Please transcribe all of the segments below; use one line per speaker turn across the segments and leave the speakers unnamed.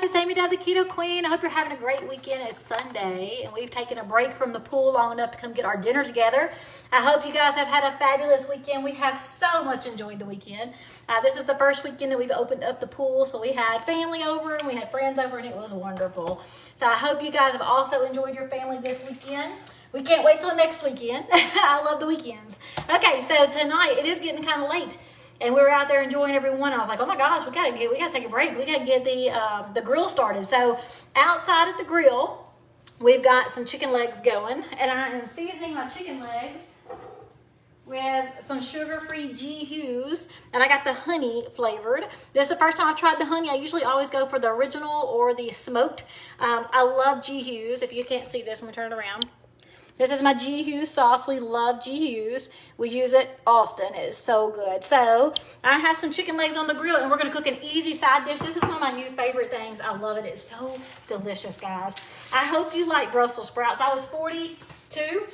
it's Amy Dove, the Keto Queen. I hope you're having a great weekend. It's Sunday, and we've taken a break from the pool long enough to come get our dinner together. I hope you guys have had a fabulous weekend. We have so much enjoyed the weekend. This is the first weekend that we've opened up the pool, so we had family over and we had friends over, and it was wonderful. So I hope you guys have also enjoyed your family this weekend. We can't wait till next weekend. I love the weekends. Okay, so tonight it is getting kind of late. And we were out there enjoying everyone. I was like, oh my gosh, we gotta take a break. We gotta get the grill started. So outside at the grill, we've got some chicken legs going, and I am seasoning my chicken legs with some sugar-free G-Hues, and I got the honey flavored. This is the first time I've tried the honey. I usually always go for the original or the smoked. I love G-Hues. If you can't see this, I'm gonna turn it around. This is my G-Hughes sauce. We love G-Hughes. We use it often. It's so good. So I have some chicken legs on the grill, and we're going to cook an easy side dish. This is one of my new favorite things. I love it. It's so delicious, guys. I hope you like Brussels sprouts. I was 42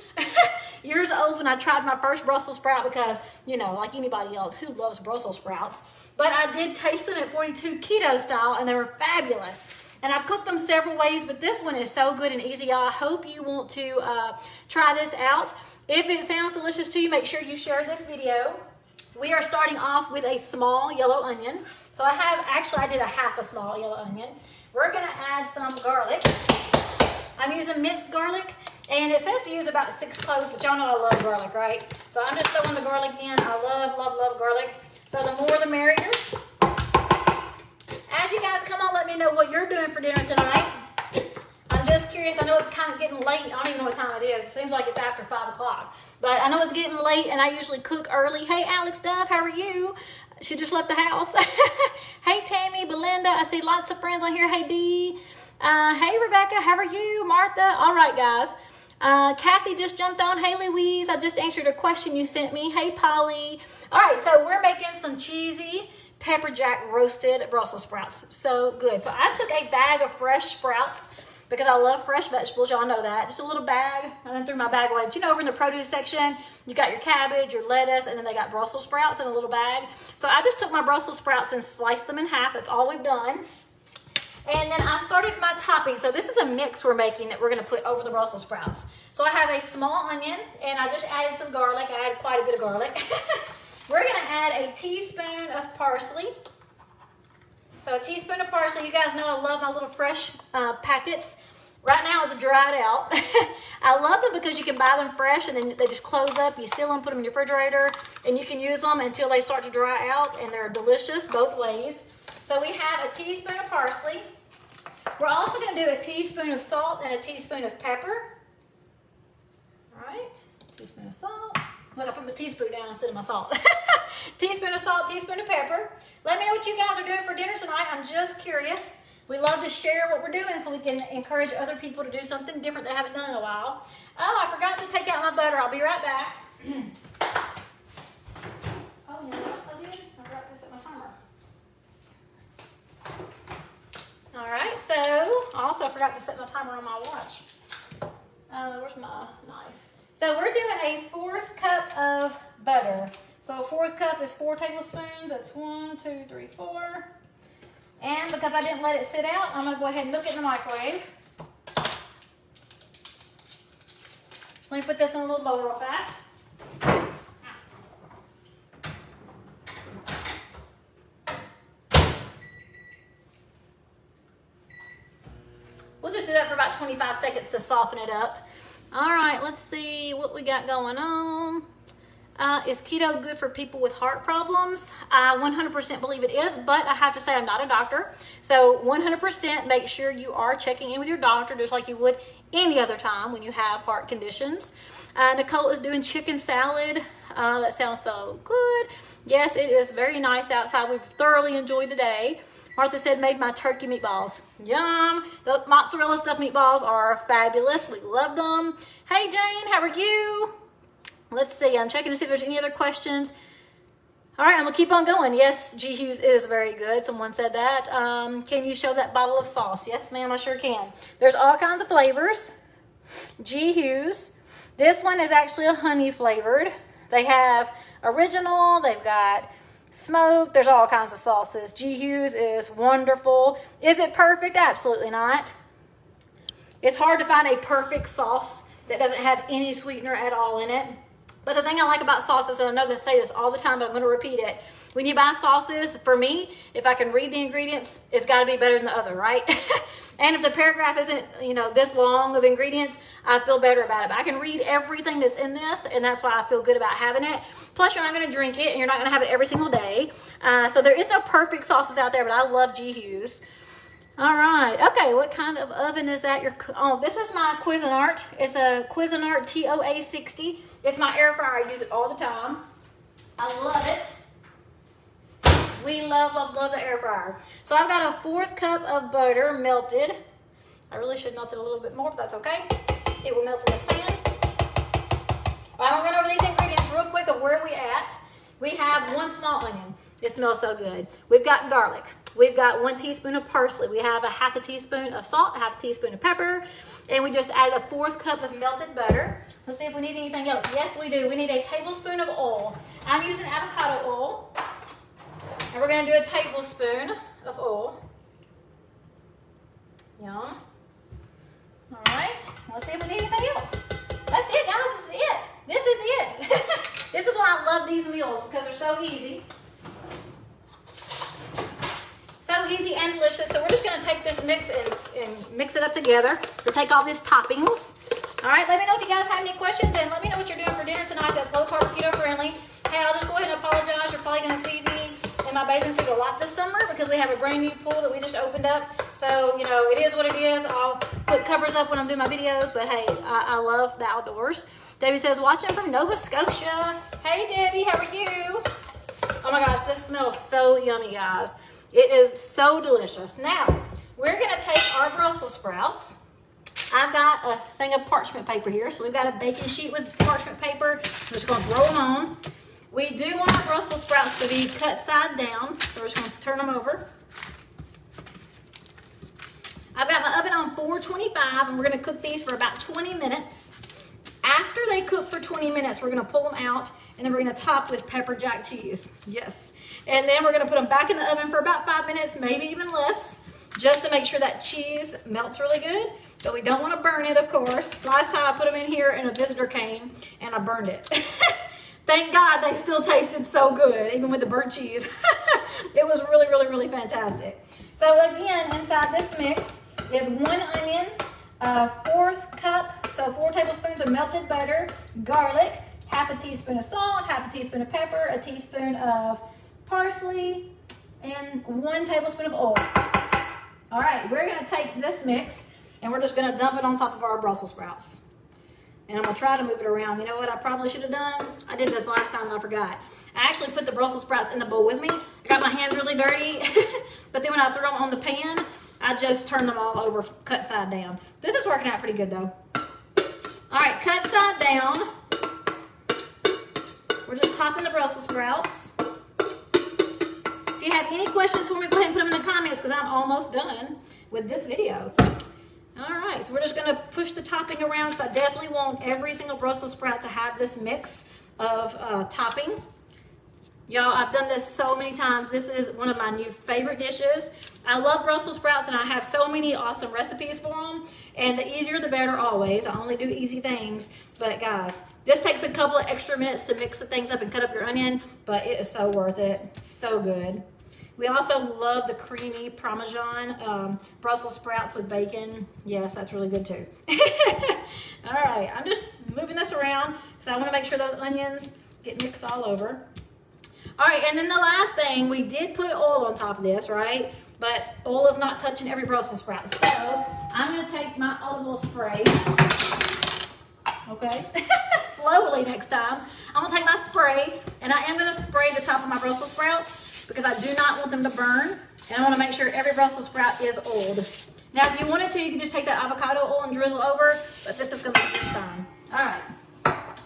years old when I tried my first Brussels sprout because, you know, like anybody else, who loves Brussels sprouts? But I did taste them at 42 keto style, and they were fabulous. And I've cooked them several ways, but this one is so good and easy. I hope you want to try this out. If it sounds delicious to you, make sure you share this video. We are starting off with a small yellow onion. So I did a half a small yellow onion. We're gonna add some garlic. I'm using minced garlic, and it says to use about 6 cloves, but y'all know I love garlic, right? So I'm just throwing the garlic in. I love, love, love garlic. So the more the merrier. As you guys come on, let me know what you're doing for dinner tonight. I'm just curious. I know it's kind of getting late. I don't even know what time it is. It seems like it's after 5 o'clock. But I know it's getting late, and I usually cook early. Hey, Alex Duff, how are you? She just left the house. Hey, Tammy, Belinda. I see lots of friends on here. Hey, Dee. Hey, Rebecca, how are you? Martha. All right, guys. Kathy just jumped on. Hey, Louise. I just answered a question you sent me. Hey, Polly. All right, so we're making some cheesy pepper jack roasted Brussels sprouts. So good. So I took a bag of fresh sprouts because I love fresh vegetables. Y'all know that. Just a little bag. I done threw my bag away. But you know, over in the produce section, you got your cabbage, your lettuce, and then they got Brussels sprouts in a little bag. So I just took my Brussels sprouts and sliced them in half. That's all we've done. And then I started my topping. So this is a mix we're making that we're going to put over the Brussels sprouts. So I have a small onion, and I just added some garlic. I added quite a bit of garlic. We're going to add a teaspoon of parsley. So a teaspoon of parsley. You guys know I love my little fresh packets. Right now it's dried out. I love them because you can buy them fresh, and then they just close up. You seal them, put them in your refrigerator, and you can use them until they start to dry out, and they're delicious both ways. So we have a teaspoon of parsley. We're also going to do a teaspoon of salt and a teaspoon of pepper. All right, teaspoon of salt. Look, I put my teaspoon down instead of my salt. Teaspoon of salt, teaspoon of pepper. Let me know what you guys are doing for dinner tonight. I'm just curious. We love to share what we're doing so we can encourage other people to do something different they haven't done in a while. Oh, I forgot to take out my butter. I'll be right back. Oh, you know what I did? I forgot to set my timer. All right, so I also forgot to set my timer on my watch. Where's my knife? So we're doing a 1/4 cup of butter. So a 1/4 cup is 4 tablespoons. That's 1, 2, 3, 4. And because I didn't let it sit out, I'm going to go ahead and cook it in the microwave. So let me put this in a little bowl real fast. We'll just do that for about 25 seconds to soften it up. All right, let's see what we got going on. Is keto good for people with heart problems? I 100% believe it is, but I have to say I'm not a doctor. So 100% make sure you are checking in with your doctor just like you would any other time when you have heart conditions. Nicole is doing chicken salad. That sounds so good. Yes, it is very nice outside. We've thoroughly enjoyed the day. Martha said, made my turkey meatballs. Yum. The mozzarella stuffed meatballs are fabulous. We love them. Hey, Jane, how are you? Let's see. I'm checking to see if there's any other questions. All right, I'm going to keep on going. Yes, G-Hughes is very good. Someone said that. Can you show that bottle of sauce? Yes, ma'am, I sure can. There's all kinds of flavors. G-Hughes. This one is actually a honey flavored. They have original. They've got smoked. There's all kinds of sauces. G. Hughes is wonderful. Is it perfect? Absolutely not. It's hard to find a perfect sauce that doesn't have any sweetener at all in it. But the thing I like about sauces, and I know they say this all the time, but I'm going to repeat it. When you buy sauces, for me, if I can read the ingredients, it's got to be better than the other, right? And if the paragraph isn't, this long of ingredients, I feel better about it. But I can read everything that's in this, and that's why I feel good about having it. Plus, you're not going to drink it, and you're not going to have it every single day. So there is no perfect sauces out there, but I love G. Hughes. All right. Okay, what kind of oven is that? This is my Cuisinart. It's a Cuisinart TOA 60. It's my air fryer. I use it all the time. I love it. We love, love, love the air fryer. So I've got a 1/4 cup of butter melted. I really should melt it a little bit more, but that's okay. It will melt in this pan. I'm going to run over these ingredients real quick of where we at. We have 1 small onion. It smells so good. We've got garlic. We've got 1 teaspoon of parsley. We have a 1/2 teaspoon of salt, 1/2 teaspoon of pepper, and we just added a 1/4 cup of melted butter. Let's see if we need anything else. Yes, we do. We need a tablespoon of oil. I'm using avocado oil, and we're going to do a tablespoon of oil. Yum. All right. Let's see if we need anything else. That's it, guys. This is it. This is it. This is why I love these meals, because they're so easy. So easy and delicious. So we're just going to take this mix and mix it up together. So take all these toppings. All right, let me know if you guys have any questions, and let me know what you're doing for dinner tonight that's low carb, keto friendly. Hey, I'll just go ahead and apologize. You're probably going to see me in my bathing suit a lot this summer because we have a brand new pool that we just opened up. So, it is what it is. I'll put covers up when I'm doing my videos, but hey, I love the outdoors. Debbie says, watching from Nova Scotia. Hey, Debbie, how are you? Oh my gosh, this smells so yummy, guys. It is so delicious. Now, we're going to take our Brussels sprouts. I've got a thing of parchment paper here. So we've got a baking sheet with parchment paper. I'm just going to throw them on. We do want our Brussels sprouts to be cut side down. So we're just going to turn them over. I've got my oven on 425, and we're going to cook these for about 20 minutes. After they cook for 20 minutes, we're going to pull them out, and then we're going to top with pepper jack cheese. Yes. And then we're going to put them back in the oven for about 5 minutes, maybe even less, just to make sure that cheese melts really good. But we don't want to burn it, of course. Last time I put them in here and a visitor came, and I burned it. Thank God they still tasted so good, even with the burnt cheese. It was really, really, really fantastic. So again, inside this mix is 1 onion, a 1/4 cup, so 4 tablespoons of melted butter, garlic, 1/2 teaspoon of salt, 1/2 teaspoon of pepper, a teaspoon of parsley, and 1 tablespoon of oil. All right, we're going to take this mix and we're just going to dump it on top of our Brussels sprouts. And I'm going to try to move it around. You know what I probably should have done? I did this last time and I forgot. I actually put the Brussels sprouts in the bowl with me. I got my hands really dirty. But then when I threw them on the pan, I just turned them all over, cut side down. This is working out pretty good though. All right, cut side down. We're just topping the Brussels sprouts. If you have any questions for me, go ahead and put them in the comments because I'm almost done with this video. All right, so we're just gonna push the topping around. So I definitely want every single Brussels sprout to have this mix of topping. Y'all, I've done this so many times. This is one of my new favorite dishes. I love Brussels sprouts and I have so many awesome recipes for them. And the easier the better always. I only do easy things. But guys, this takes a couple of extra minutes to mix the things up and cut up your onion, but it is so worth it. So good. We also love the creamy Parmesan Brussels sprouts with bacon. Yes, that's really good too. All right, I'm just moving this around because I want to make sure those onions get mixed all over. All right, and then the last thing, we did put oil on top of this, right? But oil is not touching every Brussels sprout. So I'm going to take my olive oil spray. Okay, slowly next time. I'm going to take my spray, and I am going to spray the top of my Brussels sprouts because I do not want them to burn. And I want to make sure every Brussels sprout is oiled. Now, if you wanted to, you can just take that avocado oil and drizzle over, but this is going to be just fine. All right.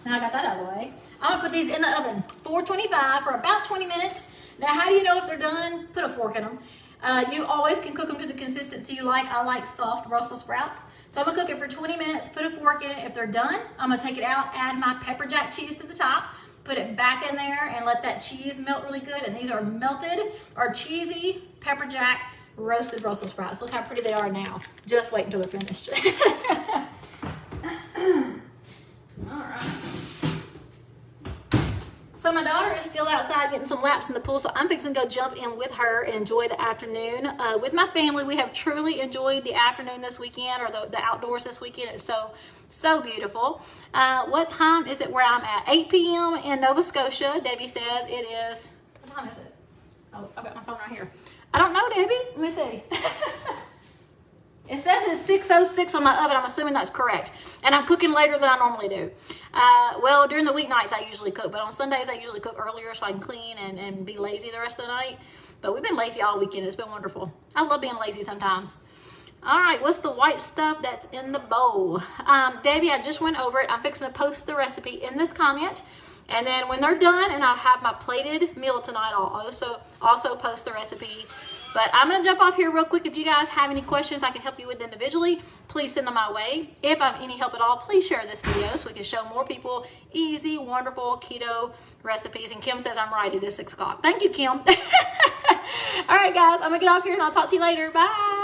Now I got that out of the way. I'm going to put these in the oven, 425 for about 20 minutes. Now, how do you know if they're done? Put a fork in them. You always can cook them to the consistency you like. I like soft Brussels sprouts. So I'm going to cook it for 20 minutes, put a fork in it. If they're done, I'm going to take it out, add my pepper jack cheese to the top, put it back in there and let that cheese melt really good. And these are melted or cheesy pepper jack roasted Brussels sprouts. Look how pretty they are now. Just wait until they're finished. All right. So my daughter is still outside getting some laps in the pool, so I'm fixing to go jump in with her and enjoy the afternoon. With my family, we have truly enjoyed the afternoon this weekend, or the outdoors this weekend. It's so beautiful. What time is it where I'm at? 8 p.m. in Nova Scotia. Debbie says it is, what time is it? Oh, I've got my phone right here. I don't know, Debbie. Let me see. It says it's 6:06 on my oven. I'm assuming that's correct. And I'm cooking later than I normally do. Well, during the weeknights I usually cook, but on Sundays I usually cook earlier so I can clean and be lazy the rest of the night. But we've been lazy all weekend. It's been wonderful. I love being lazy sometimes. All right, what's the white stuff that's in the bowl? Debbie, I just went over it. I'm fixing to post the recipe in this comment. And then when they're done and I have my plated meal tonight, I'll also post the recipe. But I'm going to jump off here real quick. If you guys have any questions I can help you with individually, please send them my way. If I'm any help at all, please share this video so we can show more people easy, wonderful keto recipes. And Kim says I'm right. It is 6 o'clock. Thank you, Kim. All right, guys. I'm going to get off here and I'll talk to you later. Bye.